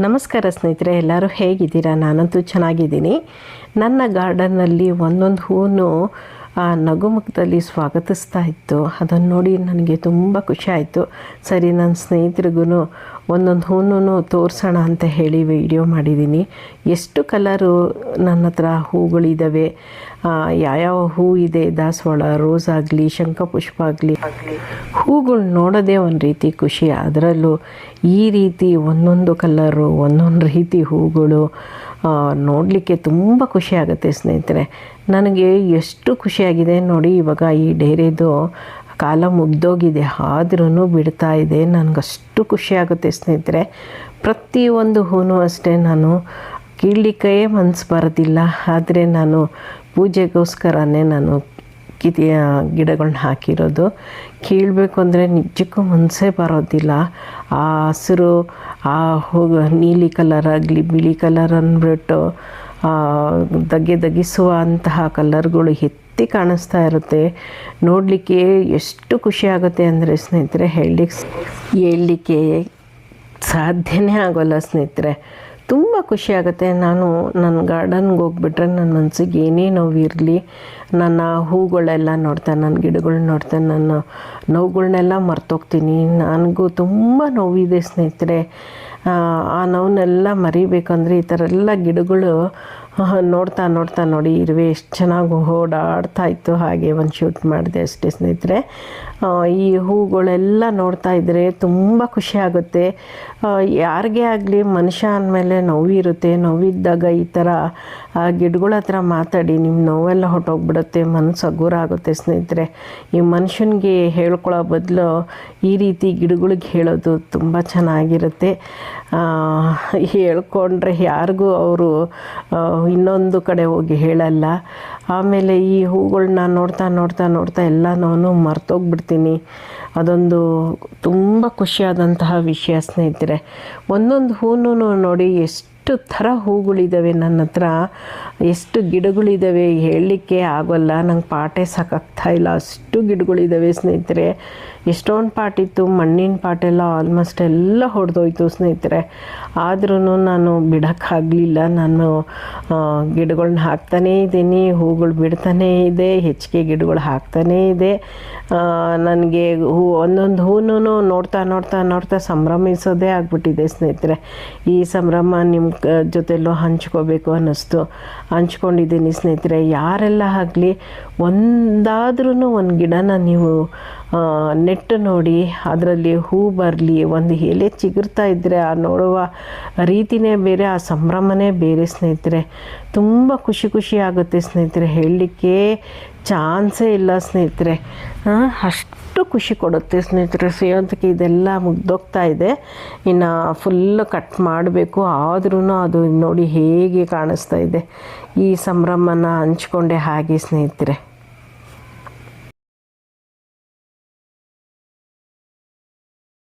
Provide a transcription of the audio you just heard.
ನಮಸ್ಕಾರ ಸ್ನೇಹಿತರೆ, ಎಲ್ಲರೂ ಹೇಗಿದ್ದೀರಾ? ನಾನಂತೂ ಚೆನ್ನಾಗಿದ್ದೀನಿ. ನನ್ನ ಗಾರ್ಡನ್ನಲ್ಲಿ ಒಂದೊಂದು ಹೂವು ನಗುಮುಖದಲ್ಲಿ ಸ್ವಾಗತಿಸ್ತಾ ಇತ್ತು. ಅದನ್ನು ನೋಡಿ ನನಗೆ ತುಂಬ ಖುಷಿ ಆಯಿತು. ಸರಿ, ನನ್ನ ಸ್ನೇಹಿತರಿಗೂ ಒಂದೊಂದು ಹೂವು ತೋರಿಸೋಣ ಅಂತ ಹೇಳಿ ವಿಡಿಯೋ ಮಾಡಿದ್ದೀನಿ. ಎಷ್ಟು ಕಲರು ನನ್ನ ಹತ್ರ ಹೂಗಳಿದ್ದಾವೆ, ಯಾವ್ಯಾವ ಹೂ ಇದೆ, ದಾಸವಾಳ, ರೋಸ್ ಆಗಲಿ, ಶಂಖಪುಷ್ಪ ಆಗಲಿ, ಹೂಗಳು ನೋಡೋದೇ ಒಂದು ರೀತಿ ಖುಷಿ. ಅದರಲ್ಲೂ ಈ ರೀತಿ ಒಂದೊಂದು ಕಲರು, ಒಂದೊಂದು ರೀತಿ ಹೂಗಳು ನೋಡಲಿಕ್ಕೆ ತುಂಬ ಖುಷಿಯಾಗುತ್ತೆ ಸ್ನೇಹಿತರೆ. ನನಗೆ ಎಷ್ಟು ಖುಷಿಯಾಗಿದೆ ನೋಡಿ. ಇವಾಗ ಈ ಡೇರೆದು ಕಾಲ ಮುಗ್ದೋಗಿದೆ, ಆದ್ರೂ ಬಿಡ್ತಾ ಇದೆ. ನನಗಷ್ಟು ಖುಷಿಯಾಗುತ್ತೆ ಸ್ನೇಹಿತರೆ. ಪ್ರತಿಯೊಂದು ಹೂವು ಅಷ್ಟೇ ನಾನು ಕೀಳಲಿಕ್ಕೆ ಮನಸ್ಸು ಬರೋದಿಲ್ಲ. ಆದರೆ ನಾನು ಪೂಜೆಗೋಸ್ಕರನೇ ನಾನು ಗಿಡಗಳನ್ನ ಹಾಕಿರೋದು. ಕೀಳಬೇಕು ಅಂದರೆ ನಿಜಕ್ಕೂ ಮನಸ್ಸೇ ಬರೋದಿಲ್ಲ. ಆ ಹಸಿರು, ಆ ನೀಲಿ ಕಲರ್ ಆಗಲಿ, ಬಿಳಿ ಕಲರ್ ಅಂದ್ಬಿಟ್ಟು ದಗಿಸುವ ಅಂತಹ ಕಲರ್ಗಳು ಎತ್ತಿ ಕಾಣಿಸ್ತಾ ಇರುತ್ತೆ. ನೋಡಲಿಕ್ಕೆ ಎಷ್ಟು ಖುಷಿಯಾಗುತ್ತೆ ಅಂದರೆ ಸ್ನೇಹಿತರೆ, ಹೇಳಲಿಕ್ಕೆ ಸಾಧ್ಯನೇ ಆಗೋಲ್ಲ ಸ್ನೇಹಿತರೆ. ತುಂಬ ಖುಷಿಯಾಗುತ್ತೆ. ನಾನು ನನ್ನ ಗಾರ್ಡನ್ಗೆ ಹೋಗ್ಬಿಟ್ರೆ ನನ್ನ ಮನಸ್ಸಿಗೆ ಏನೇ ನೋವಿರಲಿ, ನನ್ನ ಹೂಗಳೆಲ್ಲ ನೋಡ್ತಾ, ನನ್ನ ಗಿಡಗಳನ್ನ ನೋಡ್ತಾ ನನ್ನ ನೋವುಗಳನ್ನೆಲ್ಲ ಮರ್ತೋಗ್ತೀನಿ. ನನಗೂ ತುಂಬ ನೋವಿದೆ ಸ್ನೇಹಿತರೆ. ಆ ನೋವನ್ನೆಲ್ಲ ಮರಿಬೇಕಂದ್ರೆ ಈ ಥರ ಎಲ್ಲ ಗಿಡಗಳು ನೋಡ್ತಾ ನೋಡಿ ಇರುವೆ ಎಷ್ಟು ಚೆನ್ನಾಗಿ ಓಡಾಡ್ತಾಯಿತ್ತು. ಹಾಗೆ ಒಂದು ಶೂಟ್ ಮಾಡಿದೆ ಅಷ್ಟೇ ಸ್ನೇಹಿತರೆ. ಈ ಹೂಗಳೆಲ್ಲ ನೋಡ್ತಾ ಇದ್ದರೆ ತುಂಬ ಖುಷಿಯಾಗುತ್ತೆ. ಯಾರಿಗೇ ಆಗಲಿ, ಮನುಷ್ಯ ಅಂದಮೇಲೆ ನೋವಿರುತ್ತೆ. ನೋವಿದ್ದಾಗ ಈ ಥರ ಗಿಡಗಳ ಹತ್ರ ಮಾತಾಡಿ ನಿಮ್ಮ ನೋವೆಲ್ಲ ಹೊಟ್ಟೋಗ್ಬಿಡುತ್ತೆ, ಮನಸ್ಸು ಹಗುರ ಆಗುತ್ತೆ ಸ್ನೇಹಿತರೆ. ಈ ಮನುಷ್ಯನಿಗೆ ಹೇಳ್ಕೊಳ್ಳೋ ಬದಲು ಈ ರೀತಿ ಗಿಡಗಳಿಗೆ ಹೇಳೋದು ತುಂಬ ಚೆನ್ನಾಗಿರುತ್ತೆ. ಹೇಳ್ಕೊಂಡ್ರೆ ಯಾರಿಗೂ ಅವರು ಇನ್ನೊಂದು ಕಡೆ ಹೋಗಿ ಹೇಳಲ್ಲ. ಆಮೇಲೆ ಈ ಹೂಗಳನ್ನ ನೋಡ್ತಾ ಎಲ್ಲನೂ ಮರ್ತೋಗ್ಬಿಡ್ತೀನಿ. ಅದೊಂದು ತುಂಬ ಖುಷಿಯಾದಂತಹ ವಿಷಯ ಸ್ನೇಹಿತರೆ. ಒಂದೊಂದು ಹೂವು ನೋಡಿ ಎಷ್ಟು ಥರ ಹೂಗಳಿದ್ದಾವೆ ನನ್ನ ಹತ್ರ, ಎಷ್ಟು ಗಿಡಗಳಿದ್ದಾವೆ ಹೇಳಲಿಕ್ಕೆ ಆಗೋಲ್ಲ. ನಂಗೆ ಪಾಟೇ ಸಾಕಾಗ್ತಾಯಿಲ್ಲ, ಅಷ್ಟು ಗಿಡಗಳಿದ್ದಾವೆ ಸ್ನೇಹಿತರೆ. ಎಷ್ಟೊಂದು ಪಾಟಿತ್ತು, ಮಣ್ಣಿನ ಪಾಟೆಲ್ಲ ಆಲ್ಮೋಸ್ಟ್ ಎಲ್ಲ ಹೊಡೆದೋಯ್ತು ಸ್ನೇಹಿತರೆ. ಆದ್ರೂ ನಾನು ಬಿಡೋಕ್ಕಾಗಲಿಲ್ಲ. ನಾನು ಗಿಡಗಳನ್ನ ಹಾಕ್ತಾನೇ ಇದ್ದೀನಿ, ಹೂಗಳು ಬಿಡ್ತಾನೇ ಇದೆ, ಹೆಚ್ಚಿಗೆ ಗಿಡಗಳು ಹಾಕ್ತಾನೇ ಇದೆ. ನನಗೆ ಒಂದೊಂದು ಹೂವು ನೋಡ್ತಾ ಸಂಭ್ರಮಿಸೋದೇ ಆಗ್ಬಿಟ್ಟಿದೆ ಸ್ನೇಹಿತರೆ. ಈ ಸಂಭ್ರಮ ನಿಮ್ಮ ಜೊತೆಲ್ಲೂ ಹಂಚ್ಕೋಬೇಕು ಅನ್ನಿಸ್ತು, ಹಂಚ್ಕೊಂಡಿದ್ದೀನಿ ಸ್ನೇಹಿತರೆ. ಯಾರೆಲ್ಲ ಆಗಲಿ ಒಂದಾದ್ರೂ ಒಂದು ಗಿಡನ ನೀವು ನೆಟ್ಟು ನೋಡಿ, ಅದರಲ್ಲಿ ಹೂ ಬರಲಿ, ಒಂದು ಎಲೆ ಚಿಗುರ್ತಾ ಇದ್ದರೆ ಆ ನೋಡುವ ರೀತಿಯೇ ಬೇರೆ, ಆ ಸಂಭ್ರಮನೇ ಬೇರೆ ಸ್ನೇಹಿತರೆ. ತುಂಬ ಖುಷಿ ಆಗುತ್ತೆ ಸ್ನೇಹಿತರೆ. ಹೇಳಲಿಕ್ಕೆ ಚಾನ್ಸೇ ಇಲ್ಲ ಸ್ನೇಹಿತರೆ. ಅಷ್ಟು ಖುಷಿ ಕೊಡುತ್ತೆ ಸ್ನೇಹಿತರೆ. ಸೇವಂತಿಗೆ ಇದೆಲ್ಲ ಮುಗ್ದೋಗ್ತಾ ಇದೆ, ಇನ್ನು ಫುಲ್ಲು ಕಟ್ ಮಾಡಬೇಕು. ಆದ್ರೂ ಅದು ನೋಡಿ ಹೇಗೆ ಕಾಣಿಸ್ತಾ ಇದೆ. ಈ ಸಂಭ್ರಮನ ಹಂಚ್ಕೊಂಡೆ ಹಾಗೆ ಸ್ನೇಹಿತರೆ.